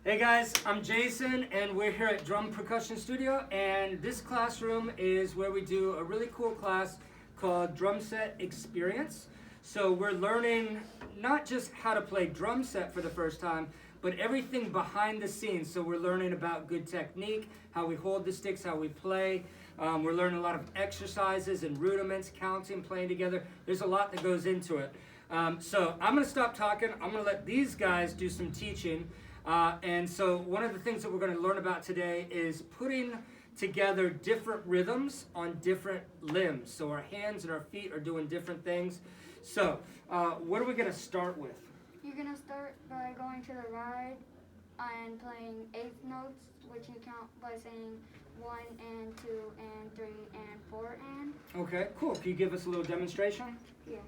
Hey guys, I'm Jason and we're here at Drum Percussion Studio, and this classroom is where we do a really cool class called Drum Set Experience. So we're learning not just how to play drum set for the first time, but everything behind the scenes. So we're learning about good technique, how we hold the sticks, how we play. We're learning a lot of exercises and rudiments, counting, playing together. There's a lot that goes into it. So I'm going to stop talking. I'm going to let these guys do some teaching. And so one of the things that we're going to learn about today is putting together different rhythms on different limbs. So our hands and our feet are doing different things. So what are we going to start with? You're going to start by going to the ride and playing eighth notes, which you count by saying 1 and 2 and 3 and 4 and. Okay, cool. Can you give us a little demonstration? Yeah. 1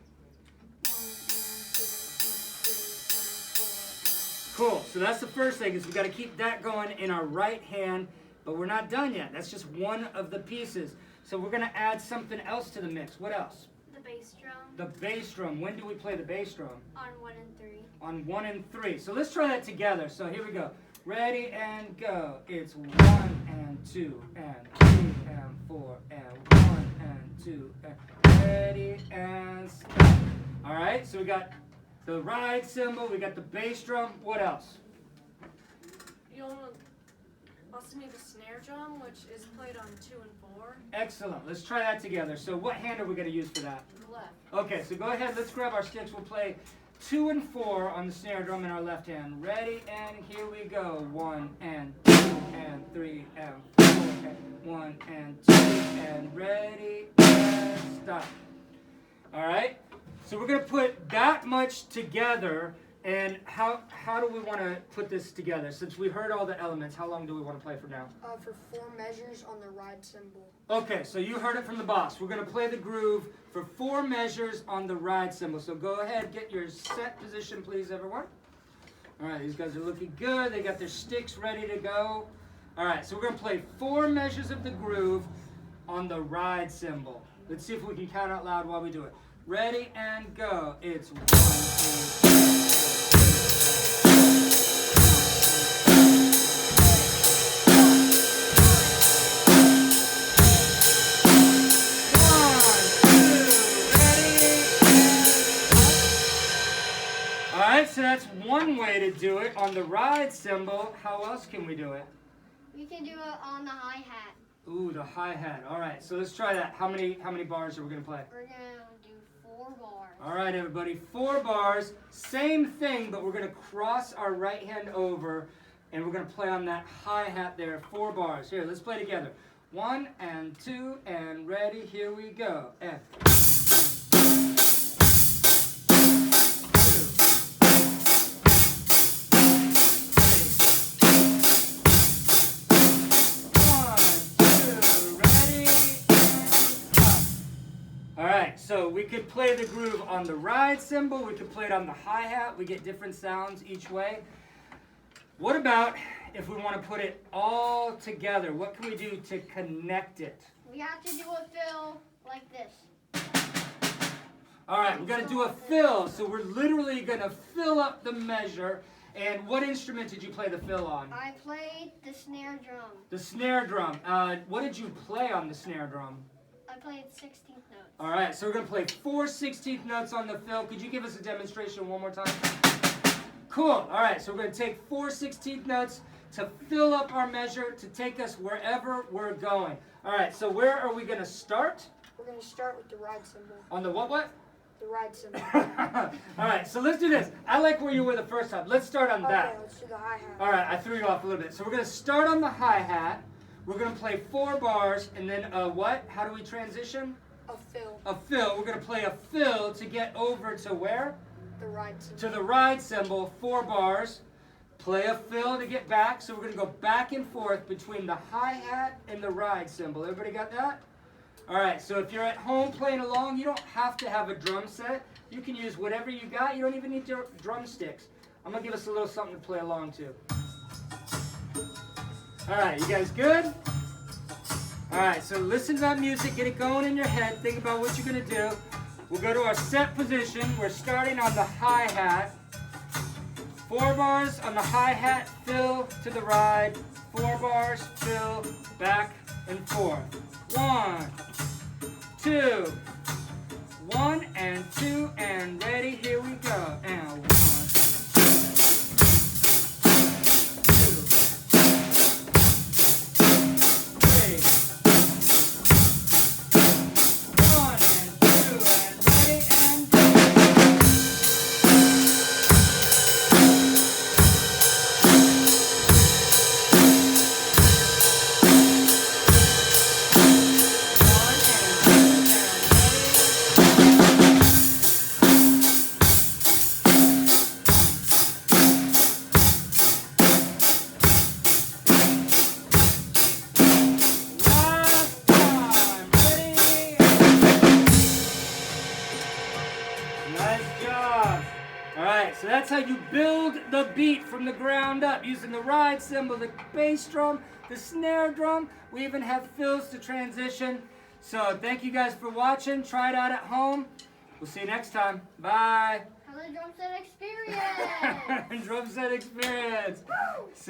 and 2 and 3 and 4 and. Cool. So that's the first thing, is we got to keep that going in our right hand, but we're not done yet. That's just one of the pieces. So we're going to add something else to the mix. What else? The bass drum. The bass drum. When do we play the bass drum? On 1 and 3. On 1 and 3. So let's try that together. So here we go. Ready and go. It's 1 and 2 and 3 and 4 and 1 and 2 and ready and stop. All right. So we got the ride cymbal. We got the bass drum. What else? You'll also need the snare drum, which is played on 2 and 4. Excellent. Let's try that together. So what hand are we going to use for that? The left. Okay. So go ahead. Let's grab our sticks. We'll play 2 and 4 on the snare drum in our left hand. Ready, and here we go. 1 and 2 and 3 and 4 and 1 and 2 and ready and stop. All right. So we're going to put that much together. And how do we want to put this together? Since we heard all the elements, how long do we want to play for now? For 4 measures on the ride cymbal. Okay, so you heard it from the boss. We're going to play the groove for 4 measures on the ride cymbal. So go ahead, get your set position, please, everyone. All right, these guys are looking good. They got their sticks ready to go. All right, so we're going to play 4 measures of the groove on the ride cymbal. Let's see if we can count out loud while we do it. Ready and go. It's 1, 2, 3. So that's one way to do it on the ride cymbal. How else can we do it? We can do it on the hi-hat. Ooh, the hi-hat. All right, so let's try that. How many bars are we going to play? We're going to do 4 bars. All right, everybody, 4 bars. Same thing, but we're going to cross our right hand over, and we're going to play on that hi-hat there. 4 bars. Here, let's play together. 1 and 2 and ready. Here we go. And so we could play the groove on the ride cymbal, we could play it on the hi-hat, we get different sounds each way. What about if we want to put it all together? What can we do to connect it? We have to do a fill like this. All right, we're going to do a fill, so we're literally going to fill up the measure. And what instrument did you play the fill on? I played the snare drum. The snare drum. What did you play on the snare drum? I played 16th notes. All right, so we're going to play 4 16th notes on the fill. Could you give us a demonstration one more time? Cool. All right, so we're going to take 4 16th notes to fill up our measure to take us wherever we're going. All right, so where are we going to start? We're going to start with the ride cymbal. On the what? The ride cymbal. All right, so let's do this. I like where you were the first time. Let's start on that. Okay, let's do the hi-hat. All right, I threw you off a little bit. So we're going to start on the hi-hat. We're going to play 4 bars, and then what? How do we transition? A fill. A fill. We're going to play a fill to get over to where? The ride cymbal. To the ride cymbal, 4 bars. Play a fill to get back. So we're going to go back and forth between the hi-hat and the ride cymbal. Everybody got that? All right, so if you're at home playing along, you don't have to have a drum set. You can use whatever you got. You don't even need your drumsticks. I'm going to give us a little something to play along to. All right, you guys good? All right, so listen to that music, get it going in your head, think about what you're going to do. We'll go to our set position. We're starting on the hi-hat. 4 bars on the hi-hat, fill to the ride. 4 bars, fill, back and forth. 1, 2, 1 and 2 and ready, here we go. And 1, 2, 3. 1 and 2 and ready and go. Nice job. All right, so that's how you build the beat from the ground up using the ride cymbal, the bass drum, the snare drum. We even have fills to transition. So thank you guys for watching. Try it out at home. We'll see you next time. Bye. Have a drum set experience. Drum set experience. See